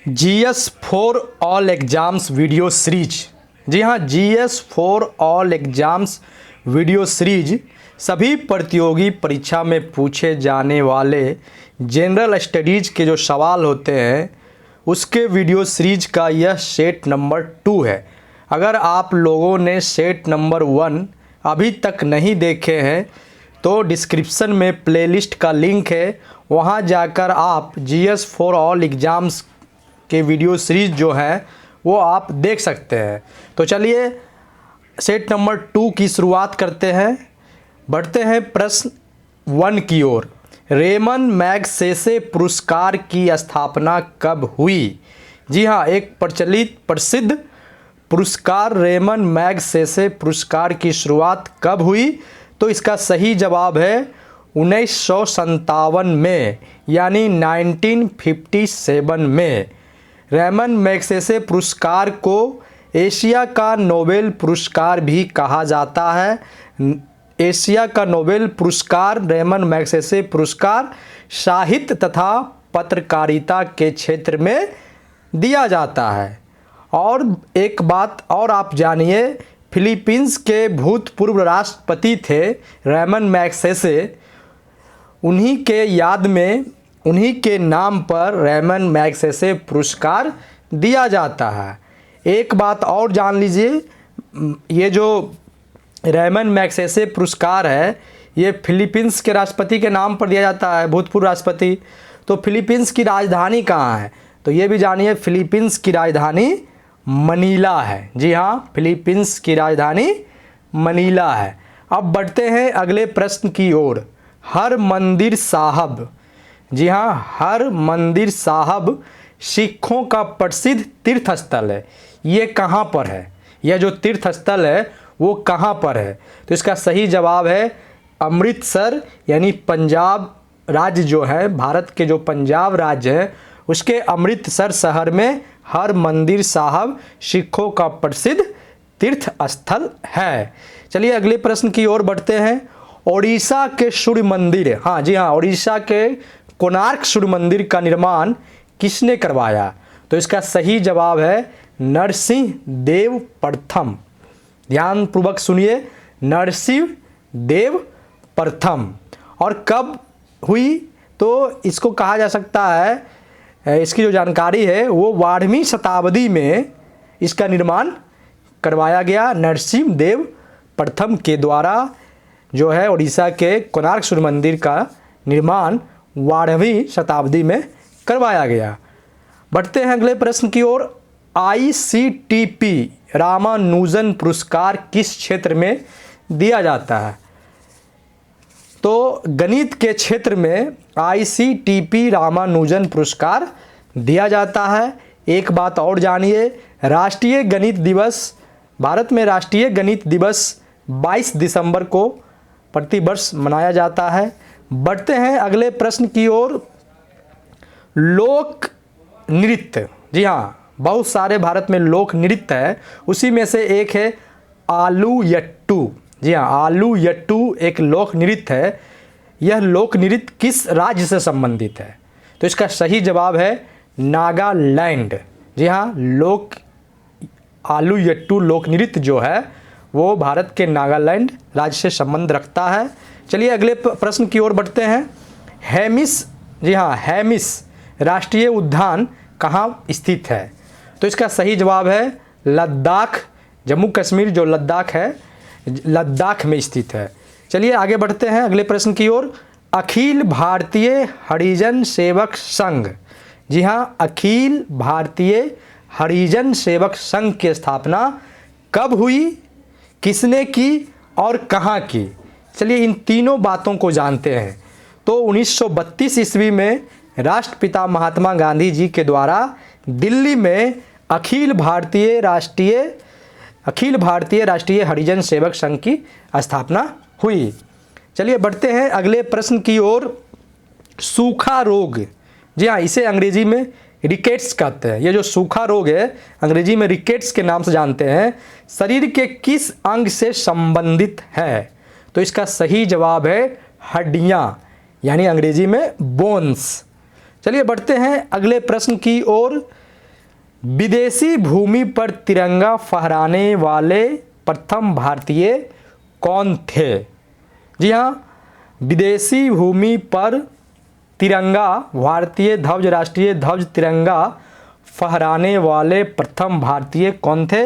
GS for all exams video series. जी हाँ, GS for all exams video series सभी प्रतियोगी परीक्षा में पूछे जाने वाले जनरल स्टडीज़ के जो सवाल होते हैं उसके वीडियो सीरीज का यह सेट नंबर 2 है। अगर आप लोगों ने सेट नंबर 1 अभी तक नहीं देखे हैं तो डिस्क्रिप्शन में प्लेलिस्ट का लिंक है, वहां जाकर आप GS फॉर ऑल एग्ज़ाम्स के वीडियो सीरीज जो है वो आप देख सकते हैं। तो चलिए सेट नंबर 2 की शुरुआत करते हैं। बढ़ते हैं प्रश्न 1 की ओर। रेमन मैगसेसे पुरस्कार की स्थापना कब हुई? जी हाँ, एक प्रसिद्ध पुरस्कार रेमन मैगसेसे पुरस्कार की शुरुआत कब हुई? तो इसका सही जवाब है 1957 में, यानी 1957 में। रेमन मैगसेसे पुरस्कार को एशिया का नोबेल पुरस्कार भी कहा जाता है। एशिया का नोबेल पुरस्कार रेमन मैगसेसे पुरस्कार साहित्य तथा पत्रकारिता के क्षेत्र में दिया जाता है। और एक बात और आप जानिए, फिलीपींस के भूतपूर्व राष्ट्रपति थे रेमन मैगसेसे। उन्हीं के याद में, उन्हीं के नाम पर रेमन मैगसेसे पुरस्कार दिया जाता है। एक बात और जान लीजिए, ये जो रेमन मैगसेसे पुरस्कार है ये फिलीपींस के राष्ट्रपति के नाम पर दिया जाता है, भूतपूर्व राष्ट्रपति। तो फिलीपींस की राजधानी कहाँ है? तो ये भी जानिए, फिलीपींस की राजधानी मनीला है। जी हाँ, फिलीपींस की राजधानी मनीला है। अब बढ़ते हैं अगले प्रश्न की ओर। हरमंदिर साहब, जी हाँ, हरमंदिर साहब सिखों का प्रसिद्ध तीर्थ स्थल है। ये कहाँ पर है? यह जो तीर्थ स्थल है वो कहाँ पर है? तो इसका सही जवाब है अमृतसर, यानी पंजाब राज्य जो है, भारत के जो पंजाब राज्य है उसके अमृतसर शहर में हरमंदिर साहब सिखों का प्रसिद्ध तीर्थ स्थल है। चलिए अगले प्रश्न की ओर बढ़ते हैं। ओडिशा के सूर्य मंदिर, हाँ जी हाँ, ओडिशा के कोणार्क सूर्य मंदिर का निर्माण किसने करवाया? तो इसका सही जवाब है नरसिंह देव प्रथम। ध्यानपूर्वक सुनिए, नरसिंह देव प्रथम। और कब हुई? तो इसको कहा जा सकता है, इसकी जो जानकारी है वो 12वीं शताब्दी में इसका निर्माण करवाया गया। नरसिंह देव प्रथम के द्वारा जो है उड़ीसा के कोणार्क सूर्य मंदिर का निर्माण 12वीं शताब्दी में करवाया गया। बढ़ते हैं अगले प्रश्न की ओर। ICTP रामानुजन पुरस्कार किस क्षेत्र में दिया जाता है? तो गणित के क्षेत्र में ICTP रामानुजन पुरस्कार दिया जाता है। एक बात और जानिए, राष्ट्रीय गणित दिवस, भारत में राष्ट्रीय गणित दिवस 22 दिसंबर को प्रतिवर्ष मनाया जाता है। बढ़ते हैं अगले प्रश्न की ओर। लोक नृत्य, जी हाँ, बहुत सारे भारत में लोक नृत्य है, उसी में से एक है आलू यट्टू। जी हाँ, आलू यट्टू एक लोक नृत्य है। यह लोक नृत्य किस राज्य से संबंधित है? तो इसका सही जवाब है नागालैंड। जी हाँ, आलू यट्टू लोक नृत्य जो है वो भारत के नागालैंड राज्य से संबंध रखता है। चलिए अगले प्रश्न की ओर बढ़ते हैं। हेमिस, जी हाँ, हेमिस राष्ट्रीय उद्यान कहाँ स्थित है? तो इसका सही जवाब है लद्दाख, जम्मू कश्मीर जो लद्दाख है, लद्दाख में स्थित है। चलिए आगे बढ़ते हैं अगले प्रश्न की ओर। अखिल भारतीय हरिजन सेवक संघ, जी हाँ, अखिल भारतीय हरिजन सेवक संघ की स्थापना कब हुई, किसने की और कहाँ की? चलिए इन तीनों बातों को जानते हैं। तो 1932 ईस्वी में राष्ट्रपिता महात्मा गांधी जी के द्वारा दिल्ली में अखिल भारतीय राष्ट्रीय हरिजन सेवक संघ की स्थापना हुई। चलिए बढ़ते हैं अगले प्रश्न की ओर। सूखा रोग, जी हाँ, इसे अंग्रेजी में रिकेट्स कहते हैं। ये जो सूखा रोग है अंग्रेजी में रिकेट्स के नाम से जानते हैं, शरीर के किस अंग से संबंधित है? तो इसका सही जवाब है हड्डियाँ, यानी अंग्रेजी में बोन्स। चलिए बढ़ते हैं अगले प्रश्न की ओर। विदेशी भूमि पर तिरंगा फहराने वाले प्रथम भारतीय कौन थे? जी हाँ, विदेशी भूमि पर तिरंगा, भारतीय ध्वज, राष्ट्रीय ध्वज, तिरंगा फहराने वाले प्रथम भारतीय कौन थे?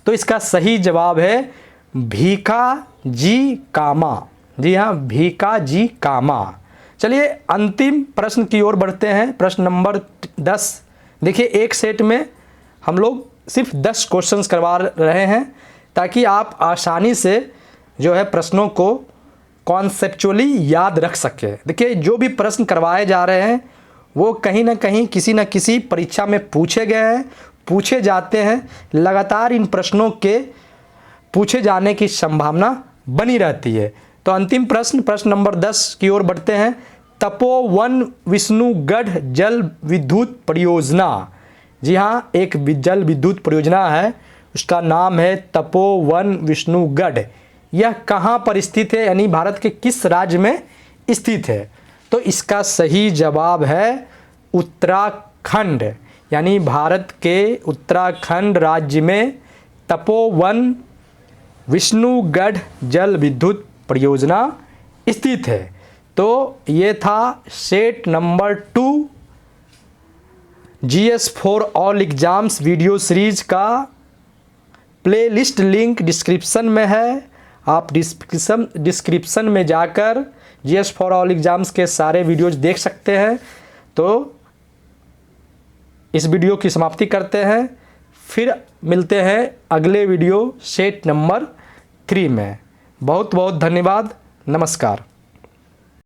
तो इसका सही जवाब है भीखाजी कामा। जी हाँ, भीखाजी कामा। चलिए अंतिम प्रश्न की ओर बढ़ते हैं। प्रश्न नंबर 10। देखिए, एक सेट में हम लोग सिर्फ 10 क्वेश्चंस करवा रहे हैं ताकि आप आसानी से जो है प्रश्नों को कॉन्सेप्चुअली याद रख सकें। देखिए, जो भी प्रश्न करवाए जा रहे हैं वो कहीं ना कहीं किसी न किसी परीक्षा में पूछे गए हैं, पूछे जाते हैं। लगातार इन प्रश्नों के पूछे जाने की संभावना बनी रहती है। तो अंतिम प्रश्न, प्रश्न नंबर 10 की ओर बढ़ते हैं। तपोवन विष्णुगढ़ जल विद्युत परियोजना। जी हाँ, एक जल विद्युत परियोजना है, उसका नाम है तपोवन विष्णुगढ़। यह कहाँ पर स्थित है, यानी भारत के किस राज्य में स्थित है? तो इसका सही जवाब है उत्तराखंड। यानी भारत के उत्तराखंड राज्य में तपोवन विष्णुगढ़ जल विद्युत परियोजना स्थित है। तो ये था set number 2 GS for all exams video series का प्लेलिस्ट लिंक डिस्क्रिप्शन में है। आप डिस्क्रिप्शन में जाकर GS फॉर ऑल एग्जाम्स के सारे वीडियोज देख सकते हैं। तो इस वीडियो की समाप्ति करते हैं, फिर मिलते हैं अगले वीडियो सेट नंबर 3 में। बहुत बहुत धन्यवाद। नमस्कार।